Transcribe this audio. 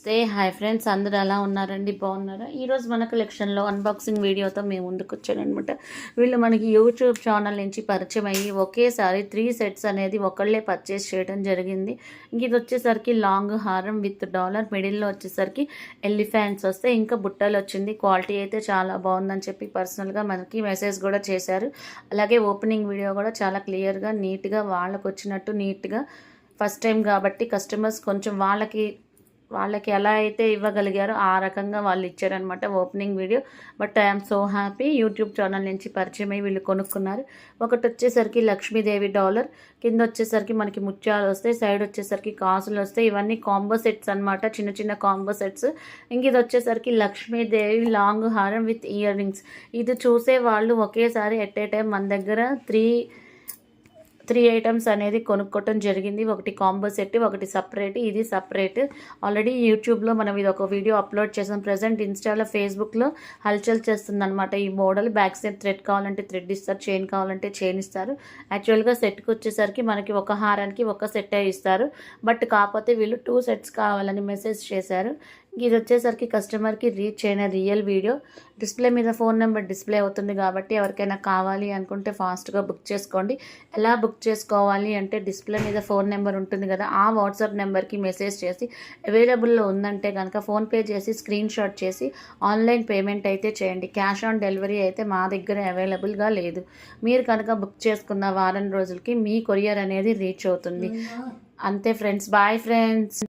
నమస్తే hi friends, అందరూ ఎలా ఉన్నారండి? బాగున్నారా? ఈరోజు మన కలెక్షన్లో అన్బాక్సింగ్ వీడియోతో మేము ముందుకు వచ్చానమాట. వీళ్ళు మనకి యూట్యూబ్ ఛానల్ నుంచి పరిచయం అయ్యి ఒకేసారి 3 సెట్స్ అనేది ఒకళ్ళే పర్చేస్ చేయడం జరిగింది. ఇది వచ్చేసరికి లాంగ్ హారం విత్ డాలర్, మిడిల్లో వచ్చేసరికి ఎలిఫెంట్స్ వస్తే ఇంకా బుట్టలు వచ్చింది. క్వాలిటీ అయితే చాలా బాగుందని చెప్పి పర్సనల్గా మనకి మెసేజ్ కూడా చేశారు. అలాగే ఓపెనింగ్ వీడియో కూడా చాలా క్లియర్గా నీట్గా వాళ్ళకు వచ్చినట్టు నీట్గా ఫస్ట్ టైం కాబట్టి కస్టమర్స్ కొంచెం వాళ్ళకి ఎలా అయితే ఇవ్వగలిగారో ఆ రకంగా వాళ్ళు ఇచ్చారనమాట opening video. But I'm so happy, YouTube channel నుంచి పరిచయం అయ్యి వీళ్ళు కొనుక్కున్నారు. ఒకటి వచ్చేసరికి లక్ష్మీదేవి డాలర్, కింద వచ్చేసరికి మనకి ముత్యాలు వస్తాయి, సైడ్ వచ్చేసరికి కాసులు వస్తాయి. ఇవన్నీ కాంబో సెట్స్ అనమాట, చిన్న చిన్న కాంబో సెట్స్. ఇంక ఇది వచ్చేసరికి లక్ష్మీదేవి లాంగ్ హారం విత్ ఇయర్ రింగ్స్. ఇది చూసే వాళ్ళు ఒకేసారి ఎట్ ఏ టైం మన దగ్గర త్రీ ఐటమ్స్ అనేది కొనుక్కోవటం జరిగింది. ఒకటి కాంబో సెట్, ఒకటి సపరేట్, ఇది సపరేట్. ఆల్రెడీ యూట్యూబ్లో మనం ఇది ఒక వీడియో అప్లోడ్ చేసాం. ప్రజెంట్ ఇన్స్టాలో, ఫేస్బుక్లో హల్చల్ చేస్తుందన్నమాట ఈ మోడల్. బ్యాక్ సైడ్ థ్రెడ్ కావాలంటే థ్రెడ్ ఇస్తారు, చైన్ కావాలంటే చైన్ ఇస్తారు. యాక్చువల్గా సెట్కి వచ్చేసరికి మనకి ఒక హారానికి ఒక సెట్టే ఇస్తారు. బట్ కాకపోతే వీళ్ళు 2 సెట్స్ కావాలని మెసేజ్ చేశారు. ఇది వచ్చేసరికి కస్టమర్కి రీచ్ అయిన రియల్ వీడియో. డిస్ప్లే మీద ఫోన్ నెంబర్ డిస్ప్లే అవుతుంది కాబట్టి ఎవరికైనా కావాలి అనుకుంటే ఫాస్ట్గా బుక్ చేసుకోండి. ఎలా బుక్ చేసుకోవాలి అంటే డిస్ప్లే మీద ఫోన్ నెంబర్ ఉంటుంది కదా, ఆ వాట్సాప్ నెంబర్కి మెసేజ్ చేసి అవైలబుల్లో ఉందంటే కనుక ఫోన్పే చేసి స్క్రీన్ షాట్ చేసి ఆన్లైన్ పేమెంట్ అయితే చేయండి. క్యాష్ ఆన్ డెలివరీ అయితే మా దగ్గర అవైలబుల్గా లేదు. మీరు కనుక బుక్ చేసుకున్న వారం రోజులకి మీ కొరియర్ అనేది రీచ్ అవుతుంది. అంతే ఫ్రెండ్స్, బాయ్ ఫ్రెండ్స్.